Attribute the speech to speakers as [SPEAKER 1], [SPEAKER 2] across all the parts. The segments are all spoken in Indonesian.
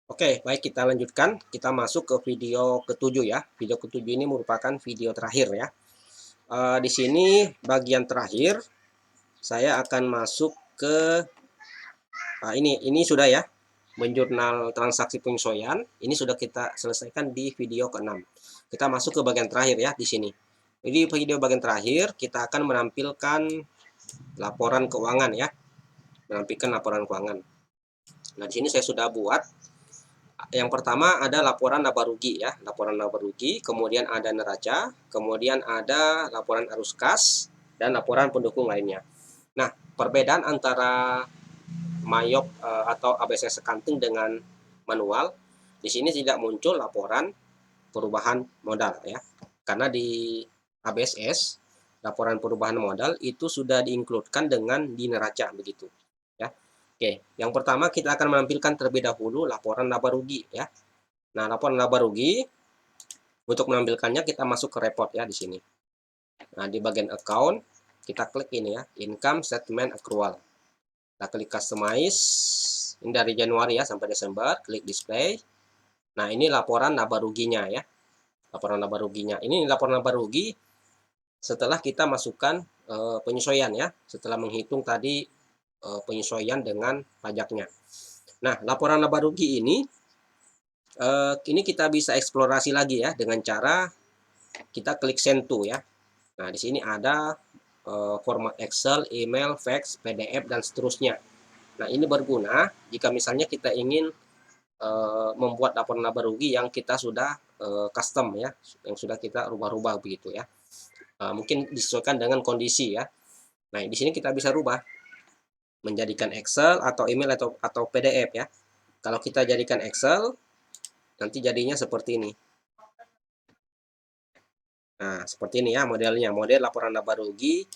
[SPEAKER 1] Oke, baik kita lanjutkan. Kita masuk ke video ketujuh ya. Video ketujuh ini merupakan video terakhir ya. Di sini bagian terakhir saya akan masuk ke ini sudah ya. Menjurnal transaksi penyesuaian. Ini sudah kita selesaikan di video ke-6. Kita masuk ke bagian terakhir ya di sini. Jadi video bagian terakhir kita akan menampilkan laporan keuangan ya. Menampilkan laporan keuangan. Nah, di sini saya sudah buat. Yang pertama ada laporan laba rugi ya, laporan laba rugi, kemudian ada neraca, kemudian ada laporan arus kas, dan laporan pendukung lainnya. Nah, perbedaan antara Mayop atau ABCS Accounting dengan manual, di sini tidak muncul laporan perubahan modal ya. Karena di ABSS laporan perubahan modal itu sudah diinkludkan dengan di neraca begitu ya. Oke, yang pertama kita akan menampilkan terlebih dahulu laporan laba rugi ya. Nah, laporan laba rugi untuk menampilkannya kita masuk ke report ya di sini. Nah, di bagian account kita klik ini ya, income statement accrual. Kita klik customize. Ini dari Januari ya sampai Desember, klik display. Nah, ini laporan laba ruginya ya. Laporan laba ruginya. Ini laporan laba rugi setelah kita masukkan penyesuaian ya, setelah menghitung tadi penyesuaian dengan pajaknya. Nah, laporan laba rugi ini kita bisa eksplorasi lagi ya dengan cara kita klik send to ya. Nah, di sini ada format Excel, email, fax, PDF, dan seterusnya. Nah, ini berguna jika misalnya kita ingin membuat laporan laba rugi yang kita sudah custom ya, yang sudah kita rubah-rubah begitu ya. Mungkin disesuaikan dengan kondisi ya. Nah, di sini kita bisa rubah menjadikan Excel atau email atau PDF ya. Kalau kita jadikan Excel, nanti jadinya seperti ini. Nah, seperti ini ya modelnya, model laporan laba rugi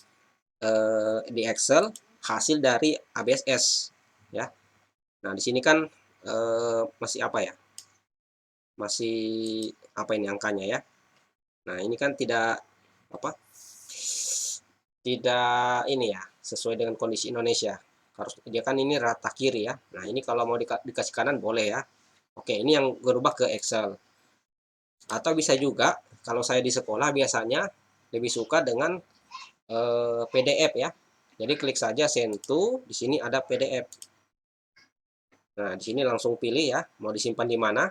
[SPEAKER 1] di Excel hasil dari ABSS ya. Nah, di sini kan masih apa ya? Masih apa ini angkanya ya? Nah, ini kan tidak apa? Tidak ini ya, sesuai dengan kondisi Indonesia. Harus dia kan ini rata kiri ya. Nah, ini kalau mau dikasih kanan boleh ya. Oke, ini yang berubah ke Excel. Atau bisa juga kalau saya di sekolah biasanya lebih suka dengan PDF ya. Jadi klik saja send to, di sini ada PDF. Nah, di sini langsung pilih ya, mau disimpan di mana.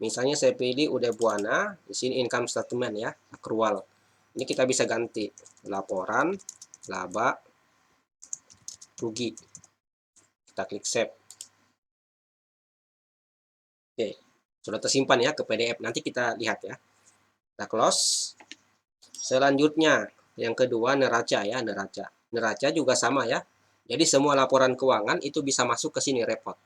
[SPEAKER 1] Misalnya saya pilih udah Buana, di sini income statement ya, accrual. Ini kita bisa ganti laporan laba rugi. Kita klik save. Oke, sudah tersimpan ya ke PDF. Nanti kita lihat ya. Kita close. Selanjutnya, yang kedua neraca ya, neraca. Neraca juga sama ya. Jadi semua laporan keuangan itu bisa masuk ke sini report.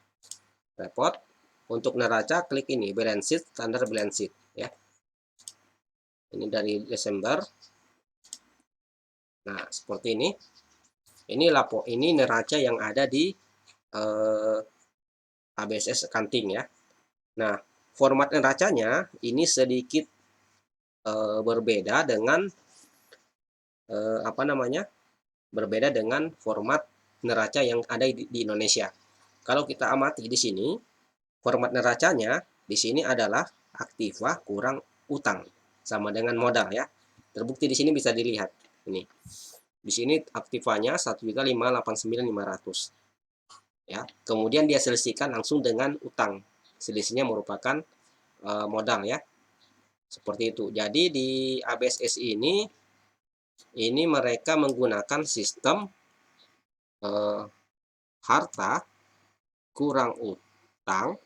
[SPEAKER 1] Report untuk neraca klik ini balance sheet, standar balance sheet ya. Ini dari Desember. Nah, seperti ini. Ini neraca yang ada di ABSS Accounting ya. Nah, format neracanya ini sedikit berbeda dengan apa namanya? Berbeda dengan format neraca yang ada di Indonesia. Kalau kita amati di sini, format neracanya di sini adalah aktiva kurang utang sama dengan modal ya. Terbukti di sini bisa dilihat. Ini. Di sini aktivanya 1.589.500 ya. Kemudian dia selisihkan langsung dengan utang. Selisihnya merupakan modal ya. Seperti itu. Jadi di ABSS ini mereka menggunakan sistem harta kurang utang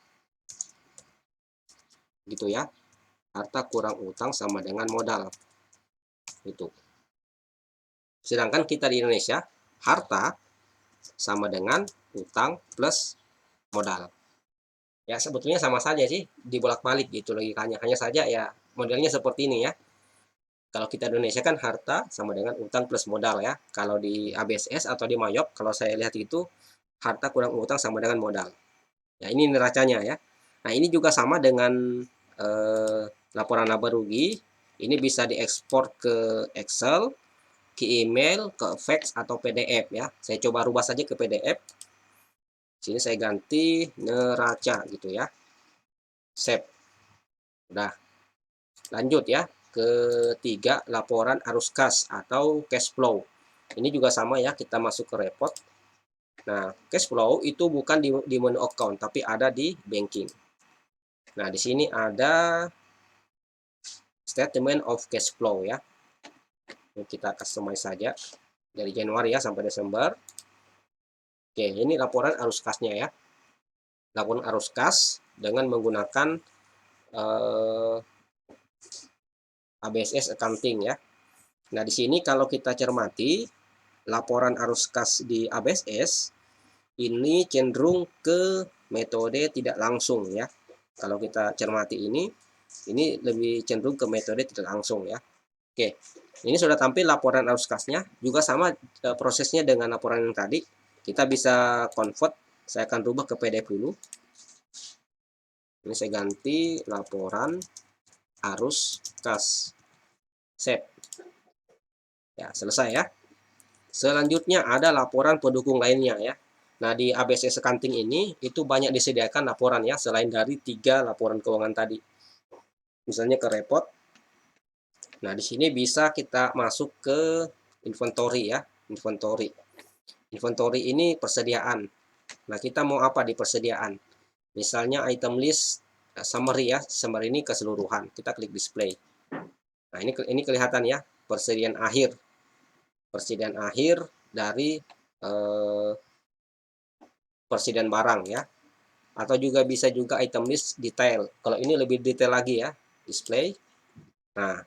[SPEAKER 1] gitu ya. Harta kurang utang sama dengan modal. Itu. Sedangkan kita di Indonesia, harta sama dengan utang plus modal. Ya sebetulnya sama saja sih, dibolak-balik gitu logikanya. Hanya saja ya modelnya seperti ini ya. Kalau kita Indonesia kan harta sama dengan utang plus modal ya. Kalau di ABSS atau di Mayop, kalau saya lihat itu harta kurang utang sama dengan modal. Ya ini neracanya ya. Nah ini juga sama dengan eh, laporan laba rugi. Ini bisa diekspor ke Excel, ke email, ke fax atau PDF ya. Saya coba rubah saja ke PDF. Sini saya ganti neraca gitu ya. save. Udah. Lanjut ya. Ketiga, laporan arus kas atau cash flow. Ini juga sama ya, kita masuk ke report. Nah, cash flow itu bukan di menu account, tapi ada di banking. Nah, di sini ada statement of cash flow ya. Ini kita customize saja dari Januari ya sampai Desember. Oke, ini laporan arus kasnya ya. Laporan arus kas dengan menggunakan ABSS accounting ya. Nah, di sini kalau kita cermati laporan arus kas di ABSS ini cenderung ke metode tidak langsung ya. Kalau kita cermati ini lebih cenderung ke metode tidak langsung ya. Oke, ini sudah tampil laporan arus kasnya, juga sama prosesnya dengan laporan yang tadi. Kita bisa convert, saya akan rubah ke PDF dulu. Ini saya ganti laporan arus kas. Save. Ya, selesai ya. Selanjutnya ada laporan pendukung lainnya ya. Nah, di ABSS Accounting ini itu banyak disediakan laporan ya, selain dari 3 laporan keuangan tadi. Misalnya ke report. Nah, di sini bisa kita masuk ke inventory ya, inventory. Inventory ini persediaan. Nah, kita mau apa di persediaan? Misalnya item list summary ya, summary ini keseluruhan. Kita klik display. Nah, ini kelihatan ya, persediaan akhir. Persediaan akhir dari persediaan barang ya. Atau juga bisa juga item list detail. Kalau ini lebih detail lagi ya, display. Nah,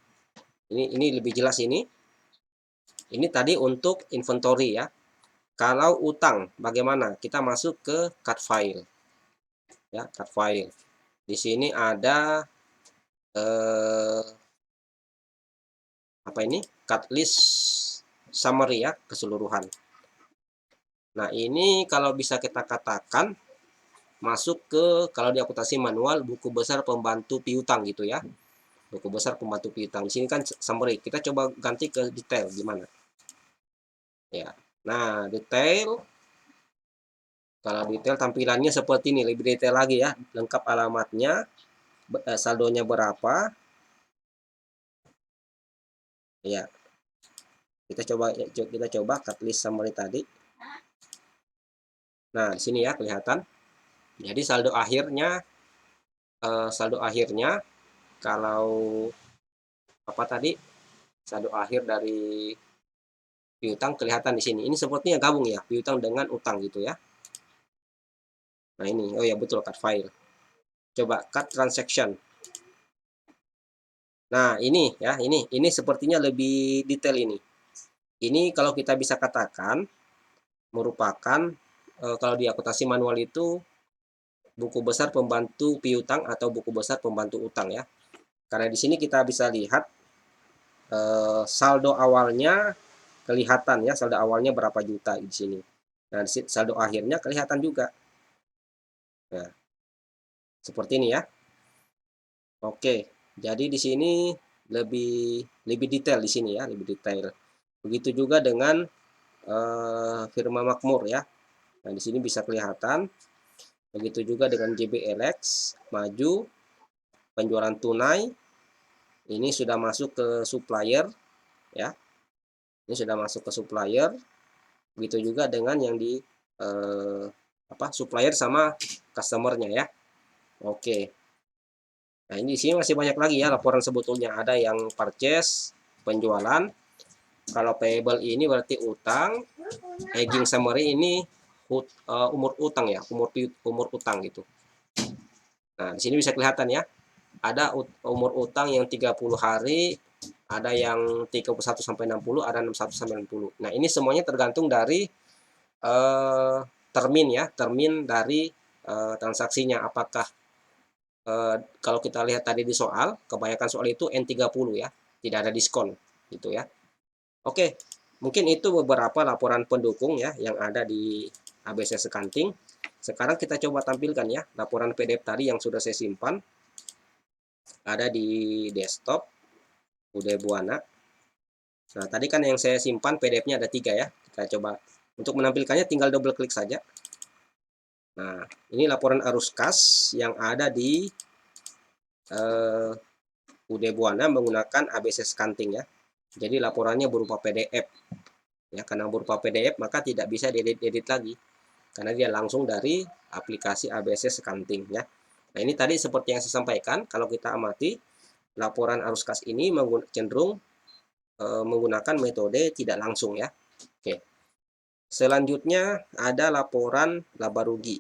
[SPEAKER 1] ini lebih jelas ini. Ini tadi untuk inventory ya. Kalau utang bagaimana? Kita masuk ke cut file. Ya, cut file. Di sini ada apa ini? Cut list summary ya, keseluruhan. Nah, ini kalau bisa kita katakan masuk ke, kalau di akuntansi manual, buku besar pembantu piutang gitu ya. Buku besar pembantu piutang. Di sini kan summary. Kita coba ganti ke detail gimana? Ya. Nah, detail. Kalau detail tampilannya seperti ini, lebih detail lagi ya. Lengkap alamatnya, saldonya berapa. Ya. Kita coba cut list summary tadi. Nah, di sini ya kelihatan. Jadi saldo akhirnya kalau apa tadi? Saldo akhir dari piutang kelihatan di sini. Ini sepertinya gabung ya, piutang dengan utang gitu ya. Nah, ini. Oh ya, betul, cut file. Coba cut transaction. Nah, ini ya, ini sepertinya lebih detail ini. Ini kalau kita bisa katakan merupakan kalau di akuntansi manual itu buku besar pembantu piutang atau buku besar pembantu utang ya. Karena di sini kita bisa lihat saldo awalnya kelihatan ya, saldo awalnya berapa juta di sini. Nah, saldo akhirnya kelihatan juga. Nah, seperti ini ya. Oke, jadi di sini lebih detail di sini ya, lebih detail. Begitu juga dengan firma makmur ya. Nah, di sini bisa kelihatan. Begitu juga dengan JBLX, maju, penjualan tunai. Ini sudah masuk ke supplier ya. Ini sudah masuk ke supplier. Begitu juga dengan yang di supplier sama customernya ya. Oke. Nah, ini di sini masih banyak lagi ya laporan sebetulnya. Ada yang purchase, penjualan. Kalau payable ini berarti utang. Aging summary ini umur utang ya, umur utang gitu. Nah, di sini bisa kelihatan ya. Ada umur utang yang 30 hari, ada yang 31 sampai 60, ada 61 sampai 60. Nah, ini semuanya tergantung dari termin ya, termin dari transaksinya. Apakah kalau kita lihat tadi di soal, kebanyakan soal itu N30 ya, tidak ada diskon gitu ya. Oke, mungkin itu beberapa laporan pendukung ya yang ada di ABSS Accounting. Sekarang kita coba tampilkan ya laporan PDF tadi yang sudah saya simpan. Ada di desktop Uday Buana. Nah, tadi kan yang saya simpan PDF-nya ada 3 ya. Kita coba untuk menampilkannya tinggal double klik saja. Nah, ini laporan arus kas yang ada di eh, UD Buana menggunakan ABC Scanting ya. Jadi laporannya berupa PDF ya, karena berupa PDF maka tidak bisa diedit lagi karena dia langsung dari aplikasi ABC Scanting ya. Nah, ini tadi seperti yang saya sampaikan, kalau kita amati laporan arus kas ini cenderung menggunakan metode tidak langsung ya. Oke. Selanjutnya ada laporan laba rugi.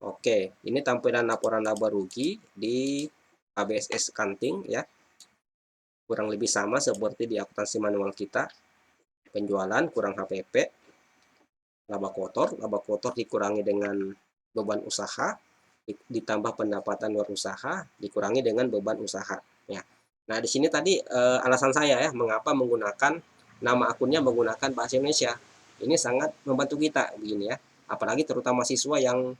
[SPEAKER 1] Oke, ini tampilan laporan laba rugi di ABSS Scanting ya. Kurang lebih sama seperti di akuntansi manual kita. Penjualan kurang HPP, laba kotor dikurangi dengan beban usaha, ditambah pendapatan luar usaha, dikurangi dengan beban usaha ya. Nah, di sini tadi alasan saya ya mengapa menggunakan nama akunnya menggunakan bahasa Indonesia. Ini sangat membantu kita begini ya. Apalagi terutama siswa yang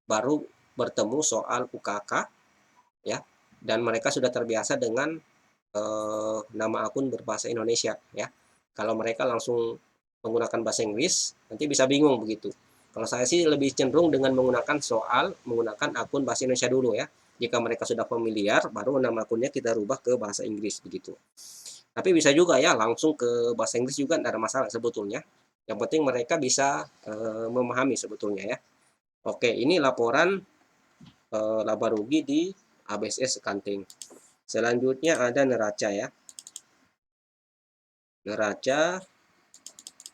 [SPEAKER 1] baru bertemu soal UKK ya, dan mereka sudah terbiasa dengan nama akun berbahasa Indonesia ya. Kalau mereka langsung menggunakan bahasa Inggris, nanti bisa bingung begitu. Kalau saya sih lebih cenderung dengan menggunakan akun bahasa Indonesia dulu ya. Jika mereka sudah familiar, baru nama akunnya kita rubah ke bahasa Inggris begitu. Tapi bisa juga ya langsung ke bahasa Inggris juga tidak ada masalah sebetulnya. Yang penting mereka bisa memahami sebetulnya ya. Oke, ini laporan laba rugi di ABSS Scanting. Selanjutnya ada neraca ya. Neraca.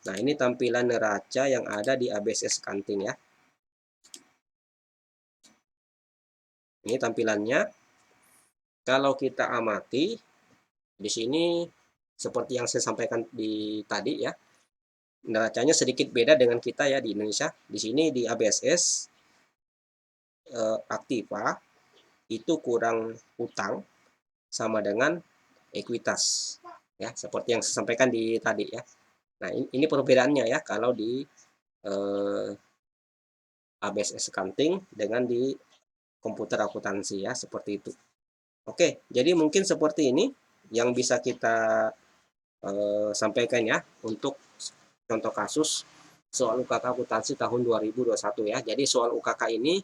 [SPEAKER 1] Nah, ini tampilan neraca yang ada di ABSS Scanting ya. Ini tampilannya. Kalau kita amati di sini seperti yang saya sampaikan di tadi ya. Neracanya sedikit beda dengan kita ya di Indonesia. Di sini di ABSS Aktiva itu kurang utang sama dengan ekuitas ya, seperti yang saya sampaikan di tadi ya. Nah, ini perbedaannya ya kalau di ABSS Accounting dengan di komputer akuntansi ya, seperti itu. Oke, jadi mungkin seperti ini yang bisa kita sampaikan ya untuk contoh kasus soal UKK akuntansi tahun 2021 ya. Jadi soal UKK ini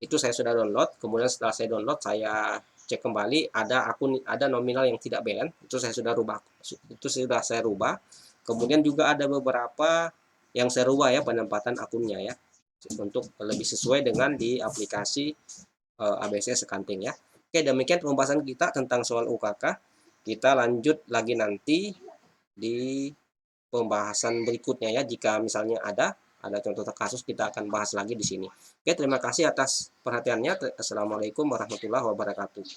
[SPEAKER 1] itu saya sudah download, kemudian setelah saya download saya cek kembali ada nominal yang tidak balance, itu saya rubah. Kemudian juga ada beberapa yang saya rubah ya penempatan akunnya ya untuk lebih sesuai dengan di aplikasi ABSS Accounting ya. Oke, demikian pembahasan kita tentang soal UKK. Kita lanjut lagi nanti di pembahasan berikutnya ya. Jika misalnya ada contoh kasus, kita akan bahas lagi di sini. Oke, terima kasih atas perhatiannya. Assalamualaikum warahmatullahi wabarakatuh.